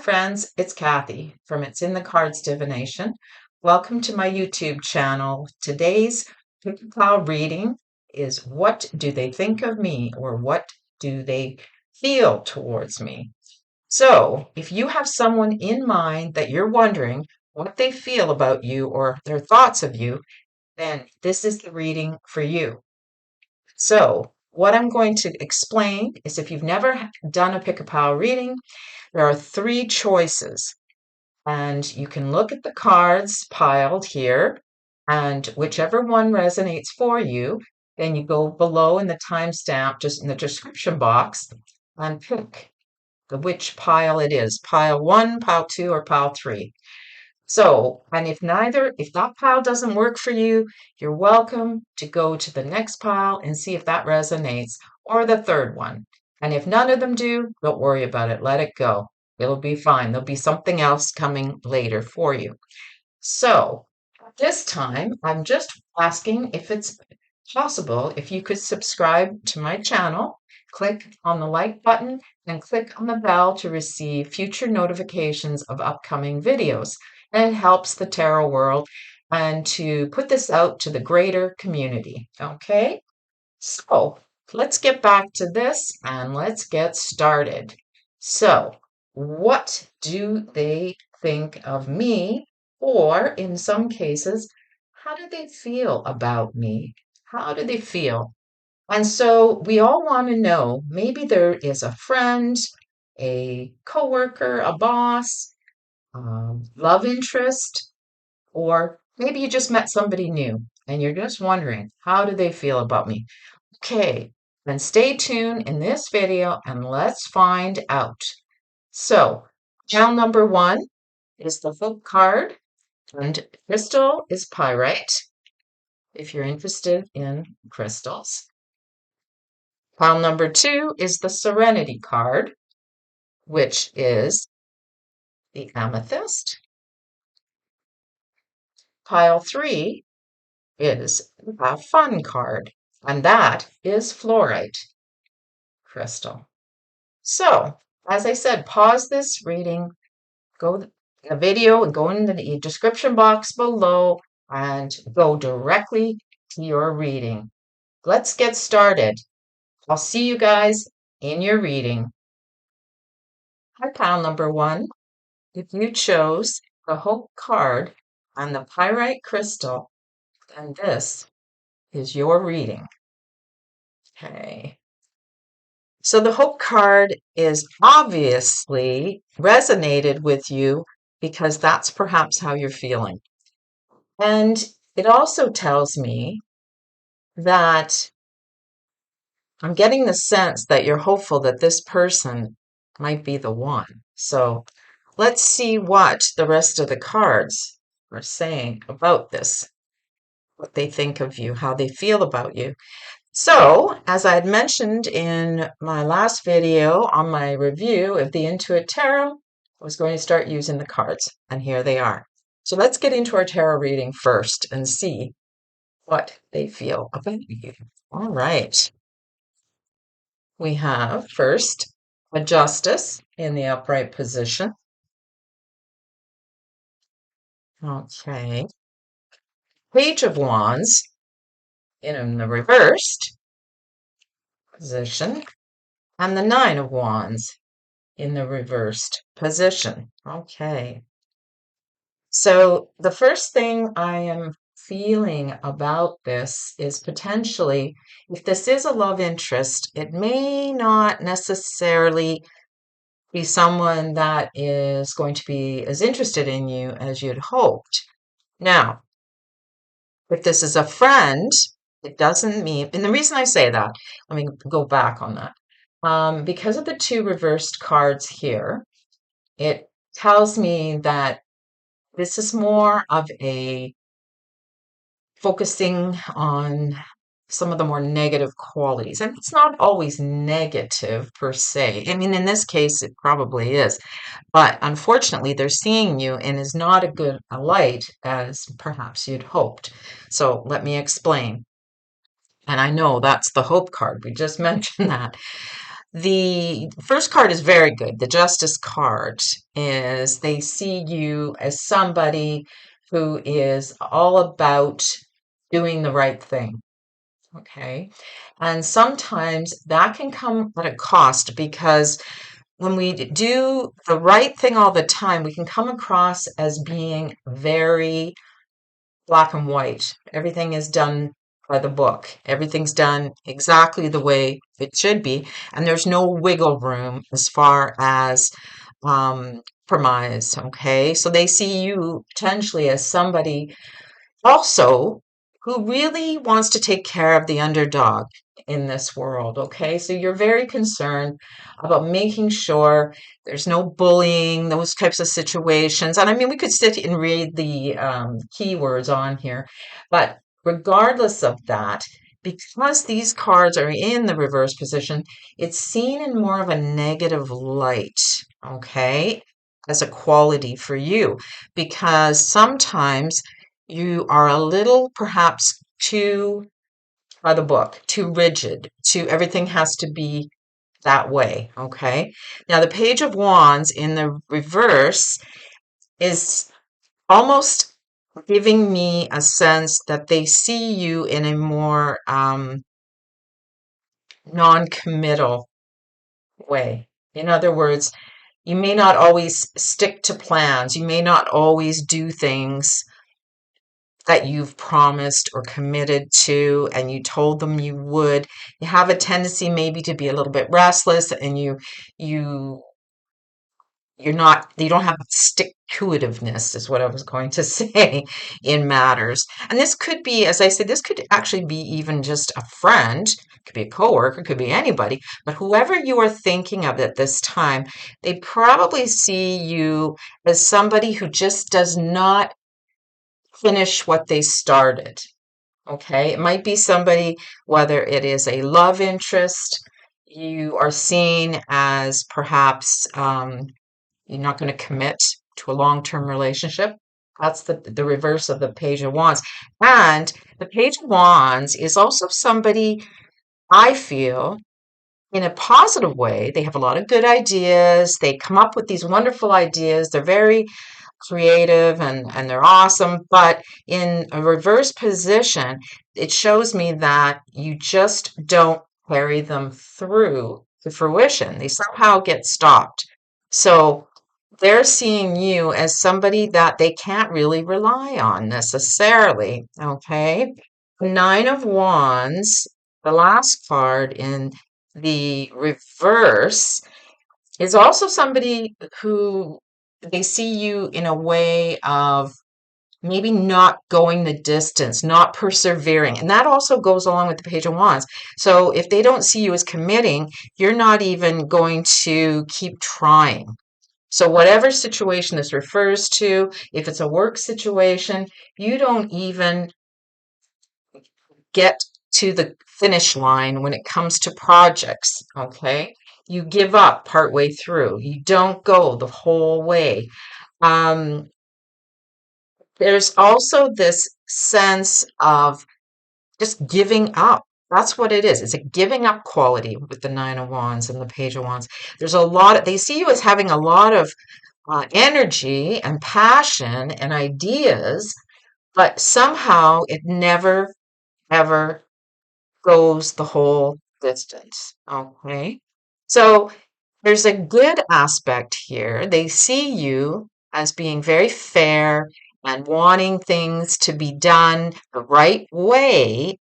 friends, it's Kathy from It's in the Cards Divination. Welcome to my YouTube channel. Today's picture reading is what do they think of me or what do they feel towards me? So, if you have someone in mind that you're wondering what they feel about you or their thoughts of you, then this is the reading for you. So, what I'm going to explain is if you've never done a pick-a-pile reading, there are three choices, and you can look at the cards piled here, and whichever one resonates for you, then you go below in the timestamp, just in the description box, and pick which pile it is, pile 1, pile 2, or pile 3. So, and if that pile doesn't work for you, you're welcome to go to the next pile and see if that resonates, or the third one. And if none of them do, don't worry about it. Let it go. It'll be fine. There'll be something else coming later for you. So, this time, I'm just asking if it's possible if you could subscribe to my channel, click on the like button, and click on the bell to receive future notifications of upcoming videos. And it helps the tarot world and to put this out to the greater community. Okay, so let's get back to this and let's get started. So, what do they think of me? Or in some cases, how do they feel about me? How do they feel? And so we all want to know, maybe there is a friend, a coworker, a boss, love interest, or maybe you just met somebody new and you're just wondering, how do they feel about me? Okay, then stay tuned in this video and let's find out. So, pile number 1 is the Hook card, and crystal is pyrite, if you're interested in crystals. Pile number 2 is the Serenity card, which is the amethyst. Pile 3 is a fun card, and that is fluorite crystal. So, as I said, pause this reading, go in the video and go in the description box below and go directly to your reading. Let's get started. I'll see you guys in your reading. Hi, pile number 1. If you chose the Hope card and the pyrite crystal, then this is your reading. Okay. So the Hope card is obviously resonated with you because that's perhaps how you're feeling. And it also tells me that I'm getting the sense that you're hopeful that this person might be the one. So let's see what the rest of the cards are saying about this, what they think of you, how they feel about you. So, as I had mentioned in my last video on my review of the Intuit Tarot, I was going to start using the cards, and here they are. So let's get into our tarot reading first and see what they feel about you. All right. We have first a Justice in the upright position. Okay. Page of Wands in the reversed position, and the Nine of Wands in the reversed position. Okay. So the first thing I am feeling about this is potentially, if this is a love interest, it may not necessarily be someone that is going to be as interested in you as you'd hoped. Now, if this is a friend, it doesn't mean, and the reason I say that, let me go back on that. Because of the two reversed cards here, it tells me that this is more of a focusing on some of the more negative qualities. And it's not always negative per se. I mean, in this case, it probably is. But unfortunately, they're seeing you in as not a good a light as perhaps you'd hoped. So let me explain. And I know that's the Hope card. We just mentioned that. The first card is very good. The Justice card is they see you as somebody who is all about doing the right thing. Okay. And sometimes that can come at a cost because when we do the right thing all the time, we can come across as being very black and white. Everything is done by the book. Everything's done exactly the way it should be, and there's no wiggle room as far as compromise. Okay, so they see you potentially as somebody also who really wants to take care of the underdog in this world. Okay, so you're very concerned about making sure there's no bullying, those types of situations. And I mean, we could sit and read the keywords on here, but regardless of that, because these cards are in the reverse position, it's seen in more of a negative light, okay, as a quality for you, because sometimes you are a little perhaps too by the book, too rigid, too everything has to be that way, okay? Now the Page of Wands in the reverse is almost giving me a sense that they see you in a more non-committal way. In other words, you may not always stick to plans. You may not always do things that you've promised or committed to and you told them you would. You have a tendency maybe to be a little bit restless and you you don't have stick to itiveness is what I was going to say in matters. And this could be, as I said, this could actually be even just a friend, it could be a coworker, it could be anybody, but whoever you are thinking of at this time, they probably see you as somebody who just does not finish what they started. Okay, it might be somebody, whether it is a love interest, you are seen as perhaps you're not going to commit to a long-term relationship. That's the reverse of the Page of Wands. And the Page of Wands is also somebody I feel in a positive way. They have a lot of good ideas. They come up with these wonderful ideas. They're very creative and they're awesome. But in a reverse position, it shows me that you just don't carry them through to fruition. They somehow get stopped. So they're seeing you as somebody that they can't really rely on necessarily. Okay. Nine of Wands, the last card in the reverse, is also somebody who they see you in a way of maybe not going the distance, not persevering. And that also goes along with the Page of Wands. So if they don't see you as committing, you're not even going to keep trying. So whatever situation this refers to, if it's a work situation, you don't even get to the finish line when it comes to projects, okay? You give up partway through. You don't go the whole way. Um, there's also this sense of just giving up. That's what it is. It's a giving up quality with the Nine of Wands and the Page of Wands. There's a lot of, they see you as having a lot of energy and passion and ideas, but somehow it never, ever goes the whole distance. Okay. So there's a good aspect here. They see you as being very fair and wanting things to be done the right way.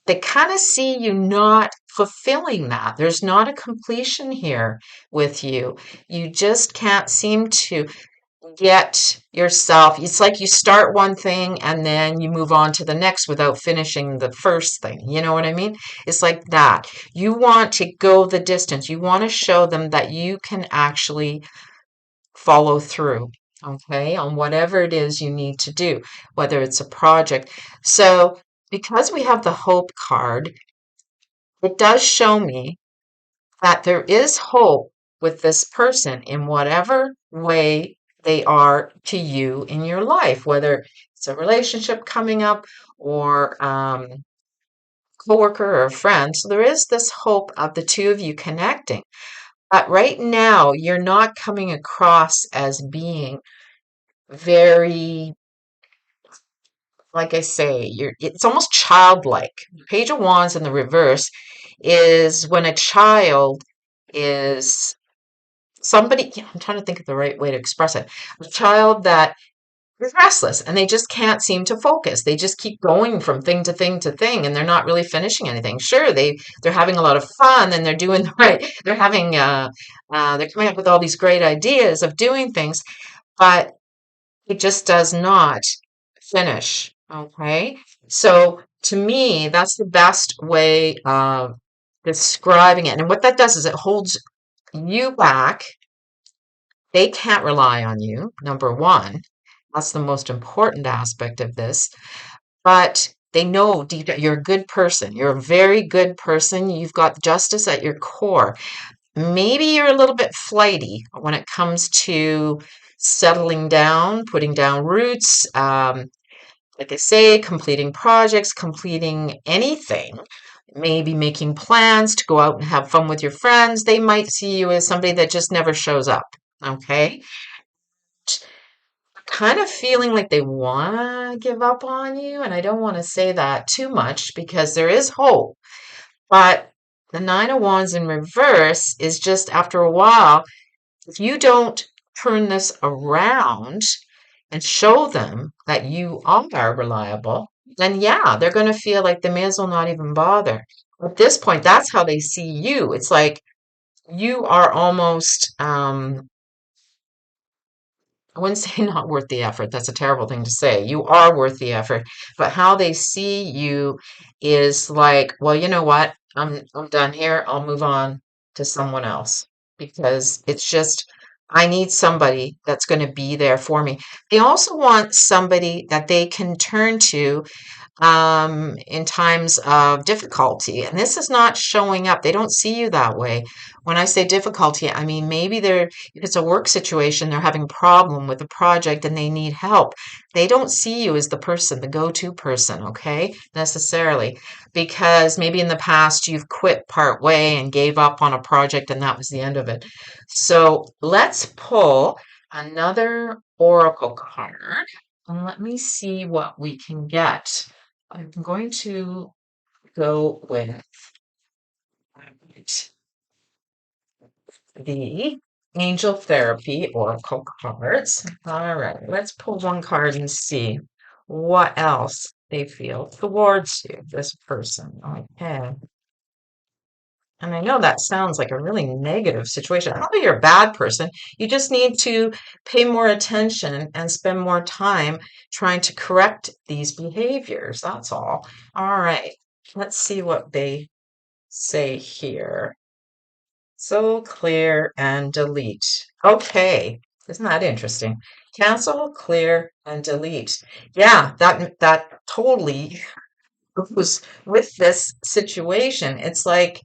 They kind of see you not fulfilling that. There's not a completion here with you. You just can't seem to get yourself, it's like you start one thing and then you move on to the next without finishing the first thing. You know what I mean? It's like that. You want to go the distance. You want to show them that you can actually follow through, okay, on whatever it is you need to do, whether it's a project. So, because we have the Hope card, it does show me that there is hope with this person in whatever way they are to you in your life, whether it's a relationship coming up or coworker or a friend. So there is this hope of the two of you connecting. But right now, you're not coming across as being very, like I say, it's almost childlike. Page of Wands in the reverse is when a child is somebody, I'm trying to think of the right way to express it. A child that is restless and they just can't seem to focus. They just keep going from thing to thing to thing and they're not really finishing anything. Sure, they're having a lot of fun and they're doing the right, they're having they're coming up with all these great ideas of doing things, but it just does not finish. Okay. So to me, that's the best way of describing it. And what that does is it holds you back. They can't rely on you, number one. That's the most important aspect of this. But they know deep down you're a good person. You're a very good person. You've got justice at your core. Maybe you're a little bit flighty when it comes to settling down, putting down roots, like I say, completing projects, completing anything, maybe making plans to go out and have fun with your friends. They might see you as somebody that just never shows up. Okay. Kind of feeling like they want to give up on you. And I don't want to say that too much because there is hope. But the Nine of Wands in reverse is just after a while, if you don't turn this around and show them that you are reliable, then yeah, they're going to feel like they may as well not even bother. At this point, that's how they see you. It's like you are almost, I wouldn't say not worth the effort. That's a terrible thing to say. You are worth the effort. But how they see you is like, well, you know what? I'm done here. I'll move on to someone else because it's just I need somebody that's going to be there for me. They also want somebody that they can turn to in times of difficulty. And this is not showing up. They don't see you that way. When I say difficulty, I mean maybe if it's a work situation, they're having a problem with a project and they need help. They don't see you as the person, the go-to person, okay? Necessarily. Because maybe in the past you've quit part way and gave up on a project and that was the end of it. So let's pull another oracle card and let me see what we can get. I'm going to go with the Angel Therapy Oracle cards. All right, let's pull one card and see what else they feel towards you, this person. Okay. And I know that sounds like a really negative situation. I don't think you're a bad person. You just need to pay more attention and spend more time trying to correct these behaviors. That's all. All right. Let's see what they say here. So clear and delete. Okay. Isn't that interesting? Cancel, clear, and delete. Yeah, that totally goes with this situation. It's like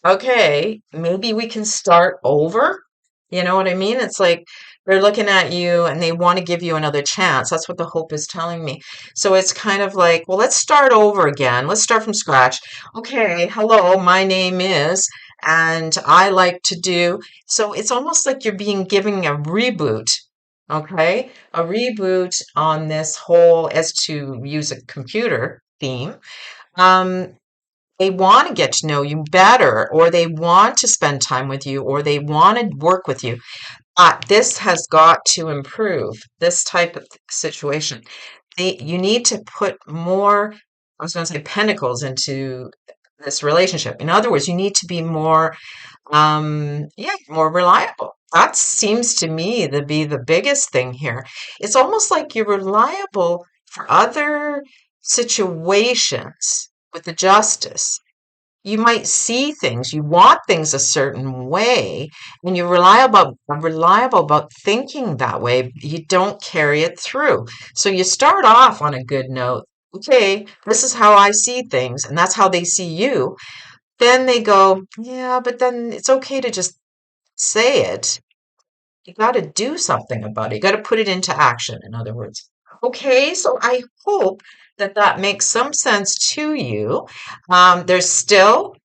okay, maybe we can start over. You know what I mean? It's like they're looking at you and they want to give you another chance. That's what the hope is telling me. So it's kind of like, well, let's start over again. Let's start from scratch. Okay, hello, my name is, and I like to do. So it's almost like you're being given a reboot. Okay, a reboot on this whole, as to use a computer theme. Um, they want to get to know you better, or they want to spend time with you, or they want to work with you. This has got to improve, this type of situation. You need to put more, I was going to say pentacles into this relationship. In other words, you need to be more, yeah, more reliable. That seems to me to be the biggest thing here. It's almost like you're reliable for other situations with the justice. You might see things, you want things a certain way, and you're reliable about thinking that way. You don't carry it through. So you start off on a good note. Okay, this is how I see things, and that's how they see you. Then they go, yeah, but then it's okay to just say it. You got to do something about it. You got to put it into action, in other words. Okay, so I hope that that makes some sense to you. There's still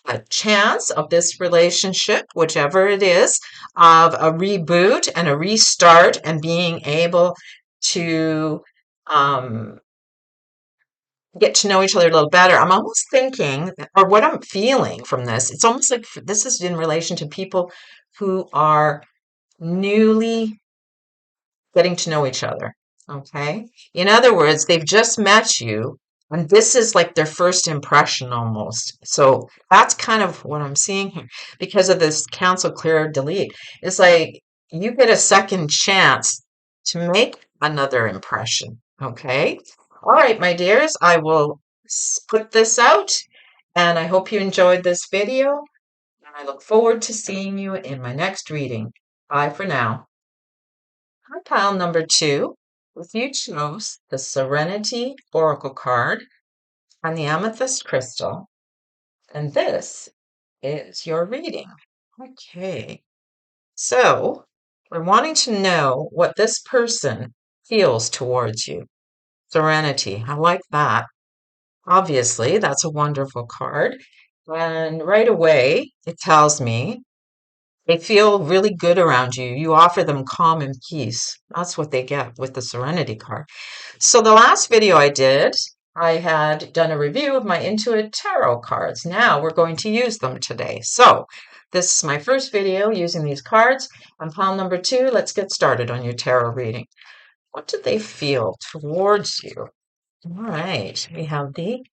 a chance of this relationship, whichever it is, of a reboot and a restart and being able to um, get to know each other a little better. I'm almost thinking, or what I'm feeling from this, it's almost like this is in relation to people who are newly getting to know each other. Okay. In other words, they've just met you, and this is like their first impression almost. So that's kind of what I'm seeing here because of this cancel, clear, delete. It's like you get a second chance to make another impression. Okay. All right, my dears, I will put this out, and I hope you enjoyed this video, and I look forward to seeing you in my next reading. Bye for now. For pile number 2, if you chose the Serenity Oracle card and the Amethyst Crystal, and this is your reading. Okay, so we're wanting to know what this person feels towards you. Serenity, I like that. Obviously, that's a wonderful card. And right away, it tells me they feel really good around you. You offer them calm and peace. That's what they get with the Serenity card. So the last video I did, I had done a review of my Intuit Tarot cards. Now we're going to use them today. So this is my first video using these cards. On pile number 2, let's get started on your tarot reading. What do they feel towards you? All right, we have the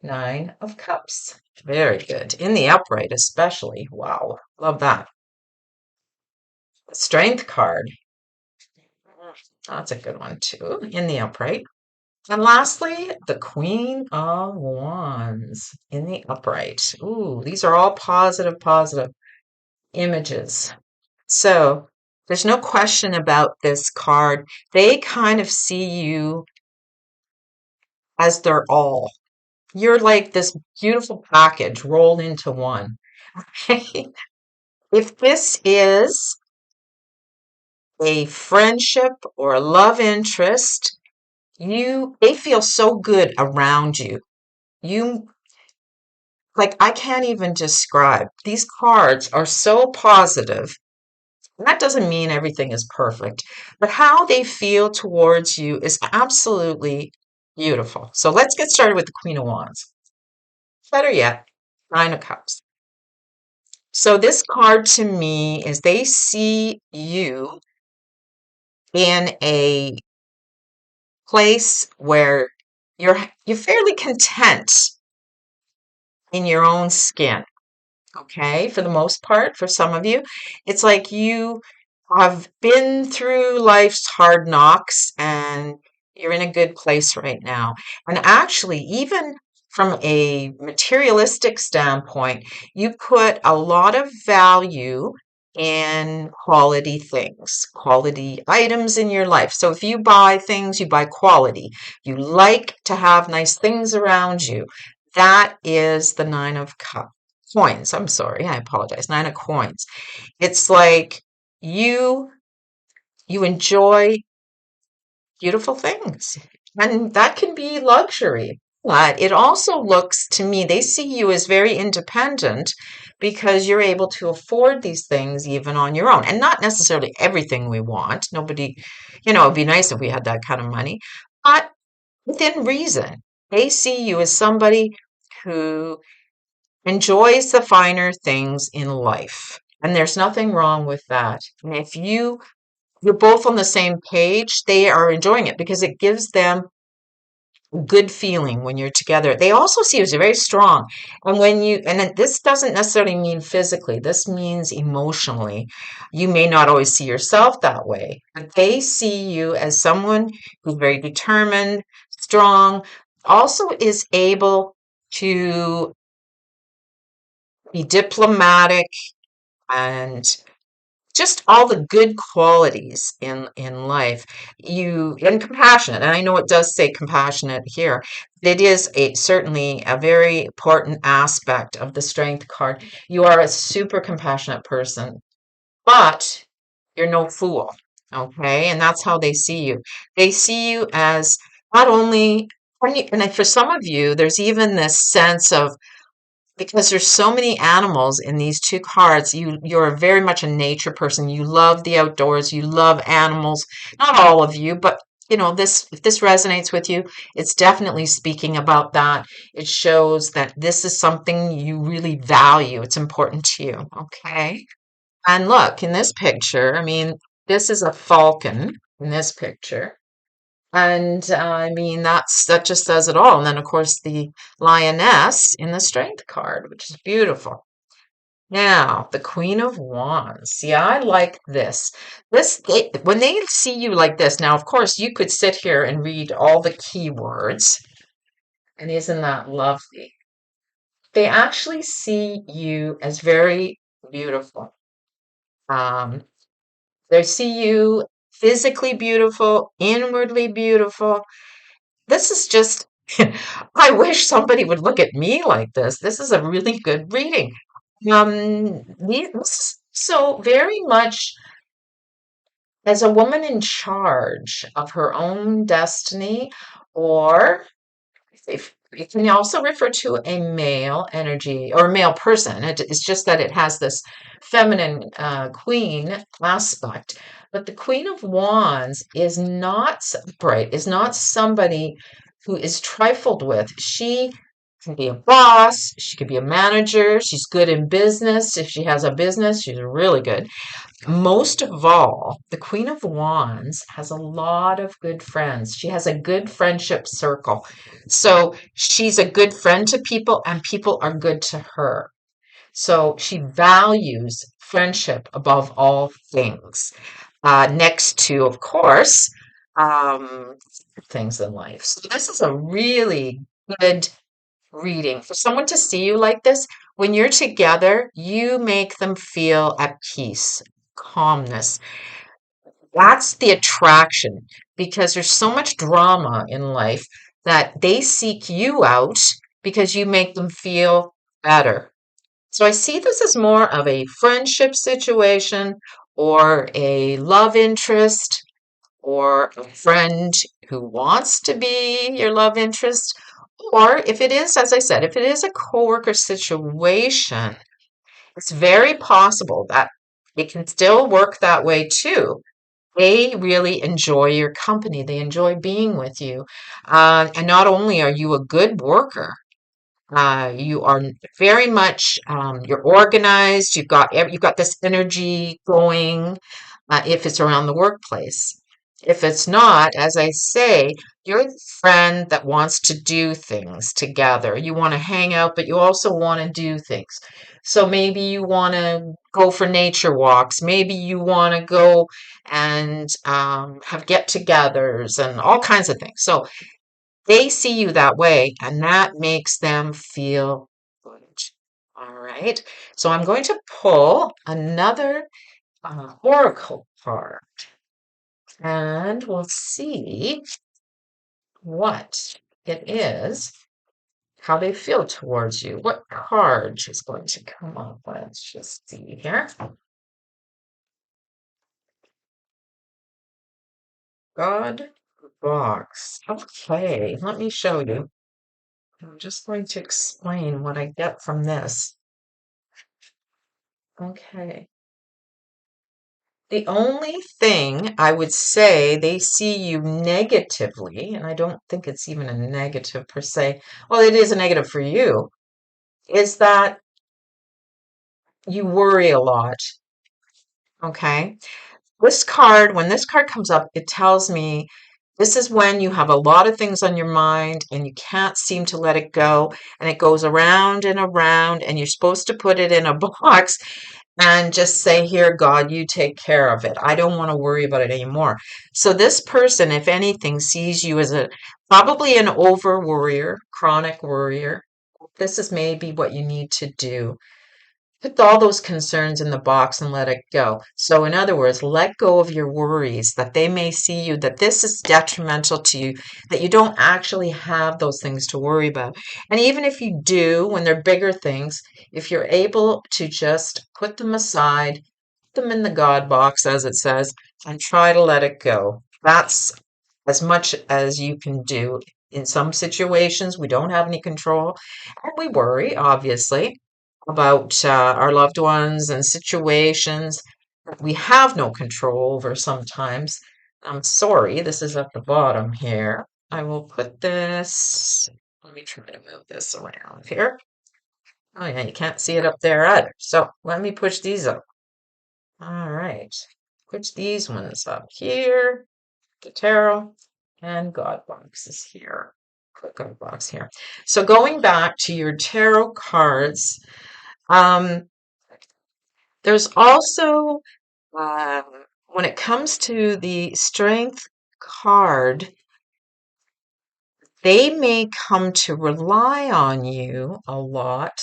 9 of Cups. Very good. In the upright especially. Wow, love that. The Strength card. That's a good one too, in the upright. And lastly, the Queen of Wands in the upright. Ooh, these are all positive, positive images. So there's no question about this card. They kind of see you as their all. You're like this beautiful package rolled into one. If this is a friendship or a love interest, they feel so good around you. You like I can't even describe. These cards are so positive. That doesn't mean everything is perfect, but how they feel towards you is absolutely beautiful. So let's get started with the Queen of Wands. Better yet, Nine of Cups. So this card to me is they see you in a place where you're fairly content in your own skin. Okay, for the most part, for some of you, it's like you have been through life's hard knocks and you're in a good place right now. And actually, even from a materialistic standpoint, you put a lot of value in quality things, quality items in your life. So if you buy things, you buy quality. You like to have nice things around you. That is the Nine of Cups. Coins. I'm sorry. I apologize. 9 of coins. It's like you you enjoy beautiful things, and that can be luxury. But it also looks to me, they see you as very independent because you're able to afford these things even on your own. And not necessarily everything we want. Nobody, it'd be nice if we had that kind of money, but within reason. They see you as somebody who enjoys the finer things in life. And there's nothing wrong with that. And if you're both on the same page, they are enjoying it because it gives them good feeling when you're together. They also see you as very strong. And this doesn't necessarily mean physically, this means emotionally. You may not always see yourself that way, but they see you as someone who's very determined, strong, also is able to be diplomatic and just all the good qualities in life. And compassionate, and I know it does say compassionate here. It is certainly a very important aspect of the Strength card. You are a super compassionate person, but you're no fool. Okay, and that's how they see you. They see you as not only For some of you, there's even this sense of, because there's so many animals in these two cards, you're very much a nature person. You love the outdoors, you love animals. Not all of you, but this, if this resonates with you, it's definitely speaking about that. It shows that this is something you really value. It's important to you. Okay. And look, in this picture, I mean, this is a falcon in this picture. And I mean, that just says it all. And then, of course, the lioness in the strength card, which is beautiful. Now, the Queen of Wands. See, I like this. When they see you like this, now, of course, you could sit here and read all the keywords. And isn't that lovely? They actually see you as very beautiful. Um, they see you physically beautiful, inwardly beautiful. This is just, I wish somebody would look at me like this. This is a really good reading. So very much as a woman in charge of her own destiny, or if it can also refer to a male energy or a male person. It's just that it has this feminine queen aspect. But the Queen of Wands is not bright, is not somebody who is trifled with. She can be a boss, she could be a manager, she's good in business. If she has a business, she's really good. Most of all, the Queen of Wands has a lot of good friends. She has a good friendship circle. So she's a good friend to people, and people are good to her. So she values friendship above all things. Next to, of course, um, things in life. So this is a really good reading. For someone to see you like this, when you're together, you make them feel at peace, calmness. That's the attraction, because there's so much drama in life that they seek you out because you make them feel better. So I see this as more of a friendship situation or a love interest or a friend who wants to be your love interest. Or if it is, as I said, if it is a coworker situation, it's very possible that it can still work that way too. They really enjoy your company. They enjoy being with you. And not only are you a good worker, you are very much you're organized. You've got this energy going. If it's around the workplace, if it's not, as I say, you're the friend that wants to do things together. You want to hang out, but you also want to do things. So maybe you want to go for nature walks. Maybe you want to go and have get-togethers and all kinds of things. So they see you that way, and that makes them feel good. All right. So I'm going to pull another oracle card, and we'll see what it is, how they feel towards you. What card is going to come up? Let's just see here. God box. Okay, let me show you. I'm just going to explain what I get from this. Okay. The only thing I would say they see you negatively, and I don't think it's even a negative per se, well, it is a negative for you, is that you worry a lot. Okay. When this card comes up, it tells me this is when you have a lot of things on your mind and you can't seem to let it go, and it goes around and around, and you're supposed to put it in a box and just say, Here, God, you take care of it. I don't want to worry about it anymore. So this person, if anything, sees you as probably an over worrier, chronic worrier. This is maybe what you need to do. Put all those concerns in the box and let it go. So, in other words, let go of your worries that they may see you, that this is detrimental to you, that you don't actually have those things to worry about. And even if you do, when they're bigger things, if you're able to just put them aside, put them in the God box, as it says, and try to let it go. That's as much as you can do In some situations, we don't have any control, and we worry, obviously, about our loved ones and situations that we have no control over sometimes. I'm sorry, this is at the bottom here. I will put this, let me try to move this around here. Oh yeah, you can't see it up there either. So let me push these up. All right, push these ones up here. The tarot and God box is here. Put God box here. So going back to your tarot cards, um, there's also um, when it comes to the strength card, they may come to rely on you a lot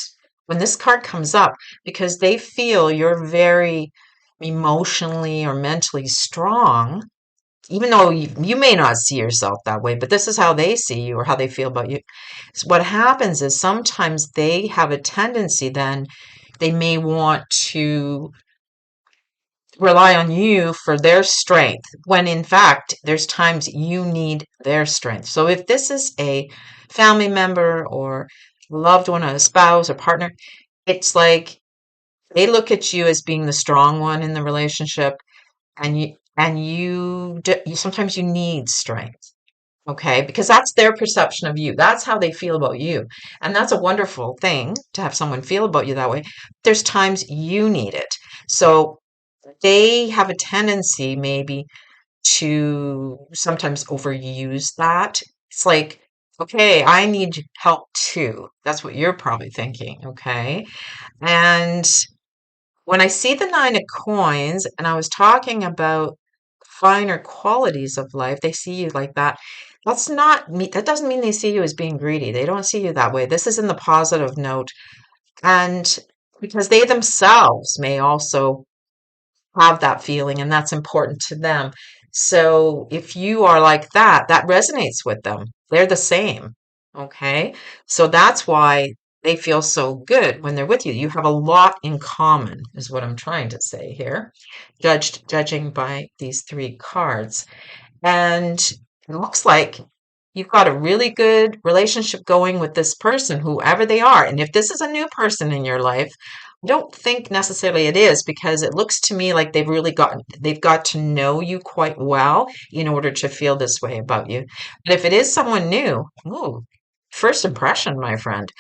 when this card comes up because they feel you're very emotionally or mentally strong, even though you may not see yourself that way, but this is how they see you or how they feel about you. So what happens is sometimes they have a tendency then they may want to rely on you for their strength when in fact there's times you need their strength. So if this is a family member or loved one, a spouse or partner, it's like they look at you as being the strong one in the relationship and you sometimes you need strength. Okay, because that's their perception of you. That's how they feel about you. And that's a wonderful thing to have someone feel about you that way. There's times you need it. So they have a tendency maybe to sometimes overuse that. It's like, okay, I need help too. That's what you're probably thinking, okay? And when I see the Nine of Coins, and I was talking about finer qualities of life, they see you like that. That's not me. That doesn't mean they see you as being greedy. They don't see you that way. This is in the positive note. And because they themselves may also have that feeling and that's important to them. So if you are like that, that resonates with them. They're the same. Okay. So that's why they feel so good when they're with you. You have a lot in common, is what I'm trying to say here, judging by these three cards. And it looks like you've got a really good relationship going with this person, whoever they are. And if this is a new person in your life, I don't think necessarily it is because it looks to me like they've got to know you quite well in order to feel this way about you. But if it is someone new, ooh, first impression, my friend.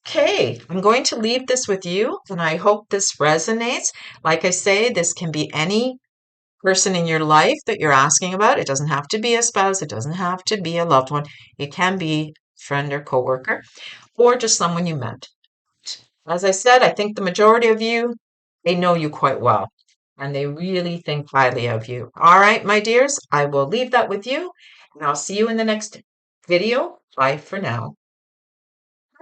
Okay, I'm going to leave this with you, and I hope this resonates. Like I say, this can be any person in your life that you're asking about. It doesn't have to be a spouse, it doesn't have to be a loved one. It can be a friend or coworker, or just someone you met. As I said, I think the majority of you, they know you quite well, and they really think highly of you. All right, my dears, I will leave that with you, and I'll see you in the next video. Bye for now.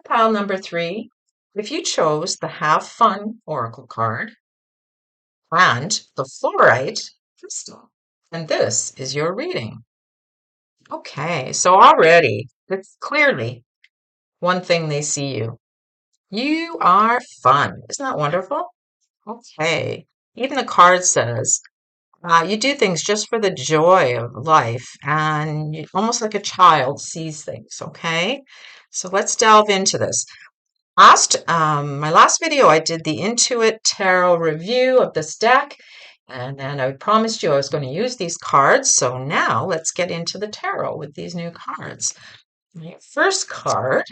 Pile number 3. If you chose the Have Fun Oracle card and the Fluorite crystal, and this is your reading. Okay, so already, it's clearly one thing they see you. You are fun. Isn't that wonderful? Okay. Even the card says, you do things just for the joy of life, and almost like a child sees things, okay? So let's delve into this. My last video, I did the Intuit Tarot review of this deck, and then I promised you I was going to use these cards. So now let's get into the tarot with these new cards. My first card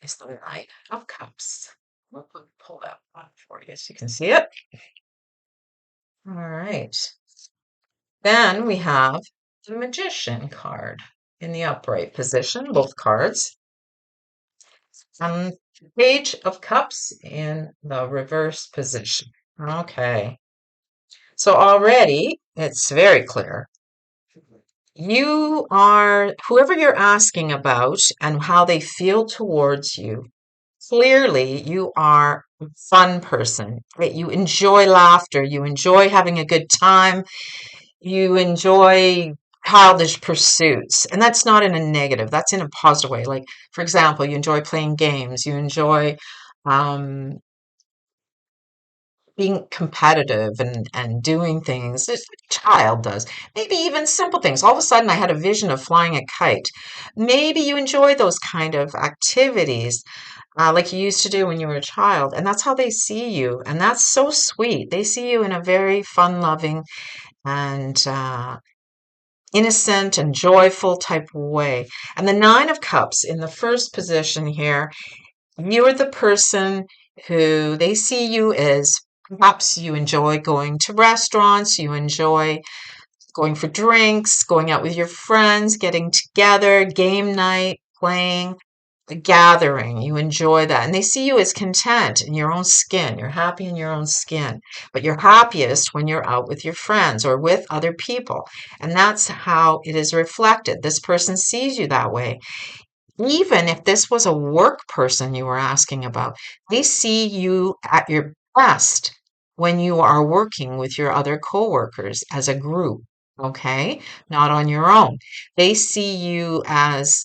is the Knight of Cups. Let me pull that one for you so you can see it. All right. Then we have the Magician card in the upright position, both cards. Page of Cups in the reverse position. Okay. So already it's very clear. You are, whoever you're asking about and how they feel towards you, clearly you are a fun person. That you enjoy laughter, you enjoy having a good time, you enjoy childish pursuits. And that's not in a negative, that's in a positive way. Like, for example, you enjoy playing games, you enjoy um, being competitive and doing things that a child does. Maybe even simple things. All of a sudden, I had a vision of flying a kite. Maybe you enjoy those kind of activities like you used to do when you were a child, and that's how they see you. And that's so sweet. They see you in a very fun-loving and innocent and joyful type of way. And the Nine of Cups in the first position here, you're the person who they see you as perhaps you enjoy going to restaurants, you enjoy going for drinks, going out with your friends, getting together, game night, playing, a gathering. You enjoy that. And they see you as content in your own skin. You're happy in your own skin. But you're happiest when you're out with your friends or with other people. And that's how it is reflected. This person sees you that way. Even if this was a work person you were asking about, they see you at your best when you are working with your other coworkers as a group, okay? Not on your own. They see you as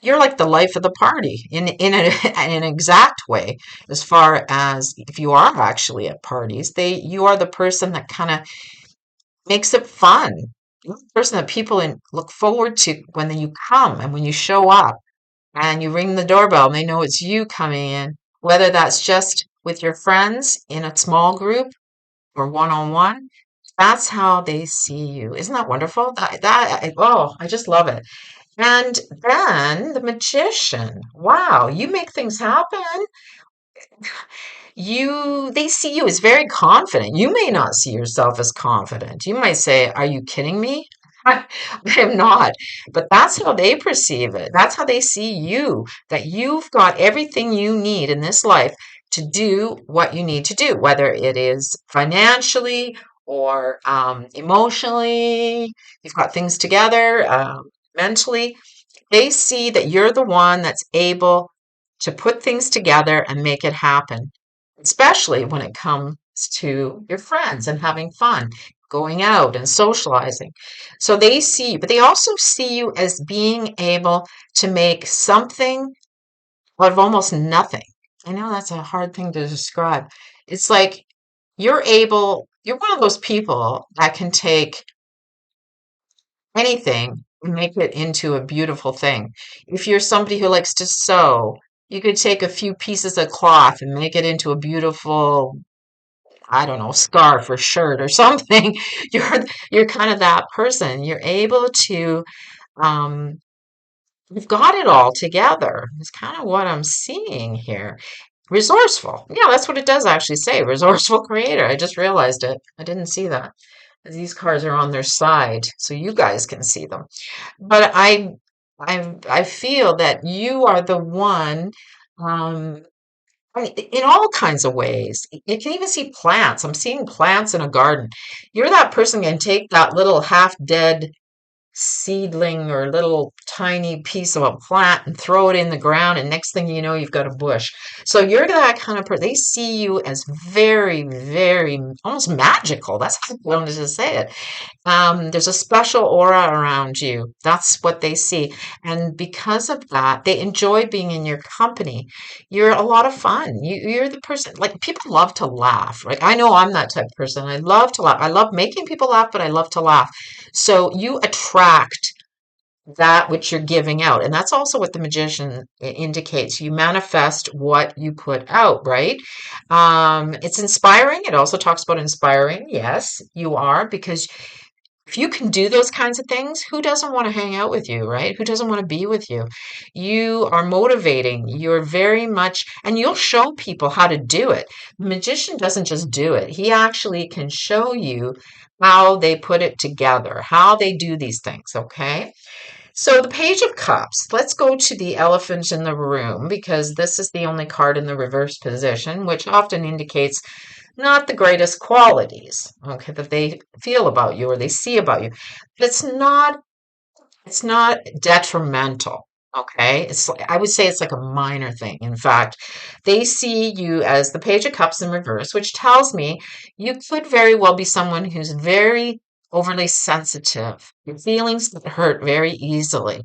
you're like the life of the party in an exact way, as far as if you are actually at parties, you are the person that kind of makes it fun. You're the person that people look forward to when you come and when you show up and you ring the doorbell and they know it's you coming in, whether that's just with your friends in a small group or one on one. That's how they see you. Isn't that wonderful? Oh, I just love it. And then the magician. Wow, you make things happen. They see you as very confident. You may not see yourself as confident. You might say, "Are you kidding me?" I am not. But that's how they perceive it. That's how they see you, that you've got everything you need in this life to do what you need to do, whether it is financially or emotionally, you've got things together, mentally. They see that you're the one that's able to put things together and make it happen, especially when it comes to your friends and having fun, going out and socializing. So they see you, but they also see you as being able to make something out of almost nothing. I know that's a hard thing to describe. It's like you're one of those people that can take anything and make it into a beautiful thing. If you're somebody who likes to sew, you could take a few pieces of cloth and make it into a beautiful, I don't know, scarf or shirt or something. You're kind of that person. You're able to um you've got it all together. It's kind of what I'm seeing here. Resourceful. Yeah, that's what it does actually say. Resourceful creator. I just realized it. I didn't see that. These cards are on their side, so you guys can see them. But I feel that you are the one, um, in all kinds of ways. You can even see plants. I'm seeing plants in a garden. You're that person who can take that little half dead seedling or little tiny piece of a plant and throw it in the ground, and next thing you know, you've got a bush. So you're that kind of person. They see you as very, very almost magical. That's how I wanted to say it. There's a special aura around you. That's what they see. And because of that, they enjoy being in your company. You're a lot of fun. You're the person, like people love to laugh, right? I know I'm that type of person. I love to laugh. I love making people laugh, but I love to laugh. So you attract that which you're giving out. And that's also what the magician indicates. You manifest what you put out, right? It's inspiring. It also talks about inspiring. Yes, you are, because if you can do those kinds of things, who doesn't want to hang out with you, right? Who doesn't want to be with you? You are motivating. You're very much, and you'll show people how to do it. The magician doesn't just do it, he actually can show you how they put it together, how they do these things, okay? So the Page of Cups, let's go to the elephant in the room because this is the only card in the reverse position, which often indicates not the greatest qualities, okay, that they feel about you or they see about you. But it's not detrimental, okay? I would say it's like a minor thing. In fact, they see you as the Page of Cups in reverse, which tells me you could very well be someone who's very overly sensitive. Your feelings get hurt very easily.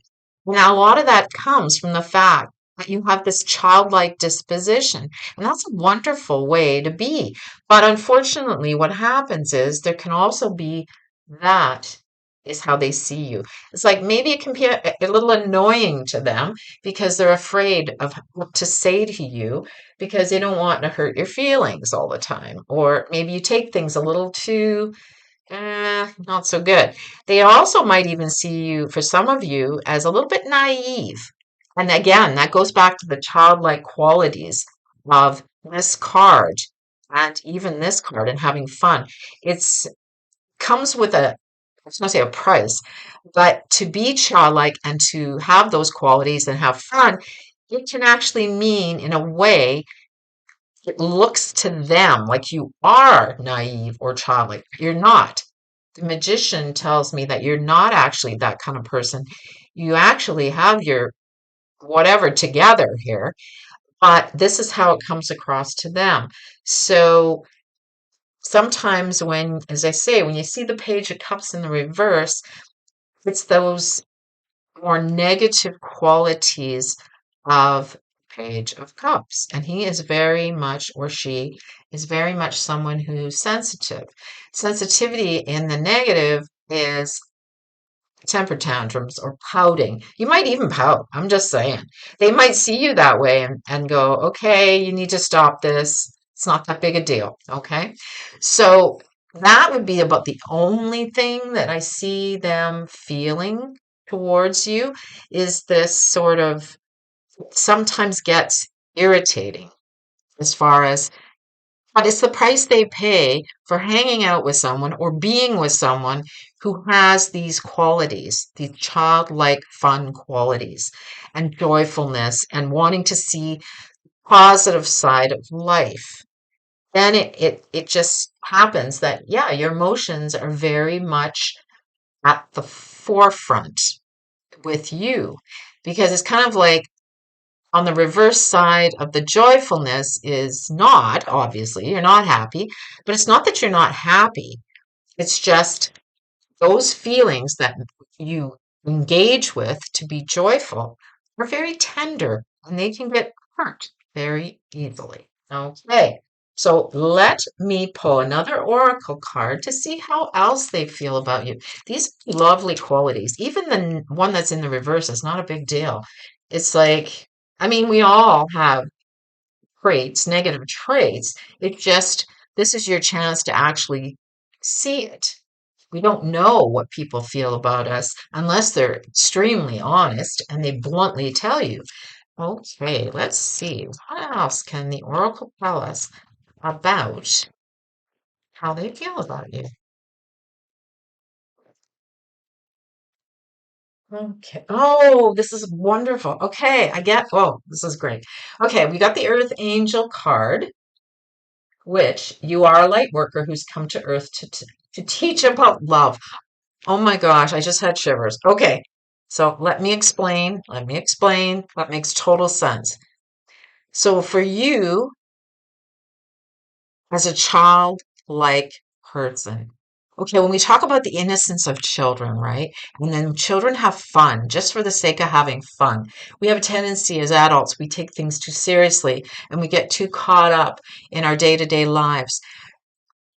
Now, a lot of that comes from the fact that you have this childlike disposition. And that's a wonderful way to be. But unfortunately, what happens is there can also be that is how they see you. It's like maybe it can be a little annoying to them because they're afraid of what to say to you because they don't want to hurt your feelings all the time. Or maybe you take things a little too not so good. They also might even see you, for some of you, as a little bit naive. And again, that goes back to the childlike qualities of this card and even this card and having fun. It's comes with a, I was going to say a price, but to be childlike and to have those qualities and have fun, it can actually mean, in a way, it looks to them like you are naive or childlike. You're not. The magician tells me that you're not actually that kind of person. You actually have your whatever together here, but this is how it comes across to them. So sometimes when, as I say, when you see the Page of Cups in the reverse, it's those more negative qualities of Page of Cups. And he is very much, or she is very much someone who's sensitive. Sensitivity in the negative is temper tantrums or pouting. You might even pout. I'm just saying. They might see you that way and go, okay, you need to stop this. It's not that big a deal. Okay. So that would be about the only thing that I see them feeling towards you is this sort of sometimes gets irritating as far as but it's the price they pay for hanging out with someone or being with someone who has these qualities, these childlike fun qualities and joyfulness and wanting to see positive side of life. Then it just happens that, yeah, your emotions are very much at the forefront with you because it's kind of like on the reverse side of the joyfulness is not, obviously, you're not happy, but it's not that you're not happy. It's just those feelings that you engage with to be joyful are very tender and they can get hurt very easily. Okay, so let me pull another oracle card to see how else they feel about you. These are lovely qualities. Even the one that's in the reverse is not a big deal. It's like, I mean, we all have traits, negative traits. It just, this is your chance to actually see it. We don't know what people feel about us unless they're extremely honest and they bluntly tell you. Okay, let's see. What else can the oracle tell us about how they feel about you? Okay. Oh, this is wonderful. Okay, I get, oh, this is great. Okay, we got the Earth Angel card, which you are a light worker who's come to Earth to teach about love. Oh my gosh, I just had shivers. Okay, so let me explain. Let me explain. That makes total sense. So for you, as a childlike person, okay, when we talk about the innocence of children, right? And then children have fun just for the sake of having fun. We have a tendency as adults, we take things too seriously and we get too caught up in our day-to-day lives.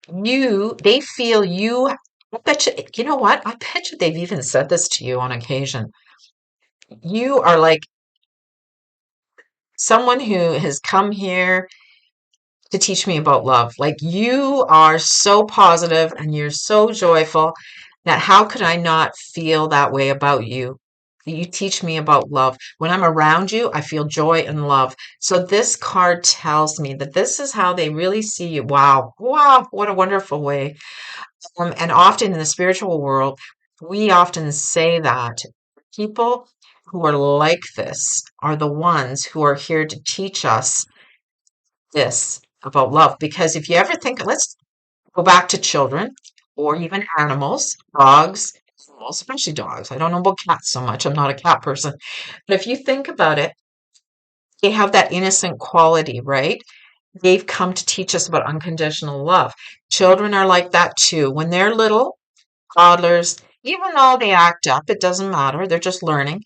They feel you, I bet you, you know what? I bet you they've even said this to you on occasion. You are like someone who has come here to teach me about love. Like you are so positive and you're so joyful that how could I not feel that way about you? You teach me about love. When I'm around you, I feel joy and love. So this card tells me that this is how they really see you. Wow. Wow. What a wonderful way. And often in the spiritual world, we often say that people who are like this are the ones who are here to teach us this about love. Because if you ever think, let's go back to children or even animals, dogs, animals, especially dogs. I don't know about cats so much. I'm not a cat person. But if you think about it, they have that innocent quality, right? They've come to teach us about unconditional love. Children are like that too. When they're little, toddlers, even though they act up, it doesn't matter. They're just learning.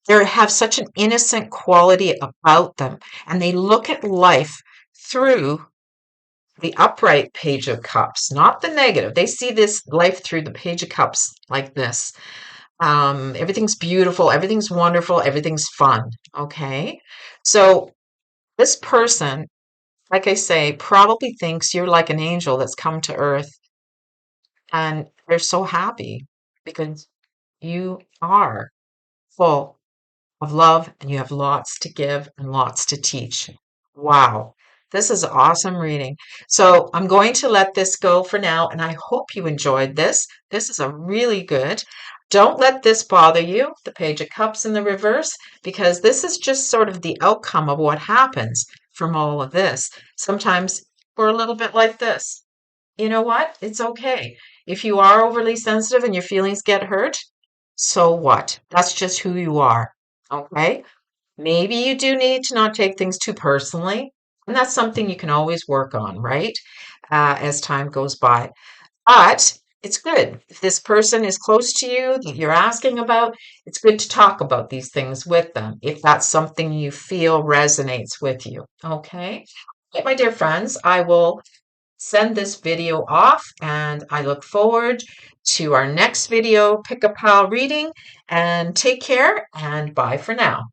They have such an innocent quality about them, and they look at life through the upright page of cups, not the negative. They see this life through the page of cups like this. Everything's beautiful, everything's wonderful, everything's fun. Okay. So this person, like I say, probably thinks you're like an angel that's come to earth, and they're so happy because you are full of love and you have lots to give and lots to teach. Wow, this is awesome reading. So I'm going to let this go for now, and I hope you enjoyed this. This is a really good. Don't let this bother you, the Page of Cups in the reverse, because this is just sort of the outcome of what happens from all of this. Sometimes we're a little bit like this. You know what? It's okay. If you are overly sensitive and your feelings get hurt, so what? That's just who you are. Okay? Maybe you do need to not take things too personally, and that's something you can always work on, right? As time goes by. But it's good. If this person is close to you that you're asking about, it's good to talk about these things with them if that's something you feel resonates with you. Okay? Okay, my dear friends, I will send this video off, and I look forward to our next video, Pick a Pile reading, and take care and bye for now.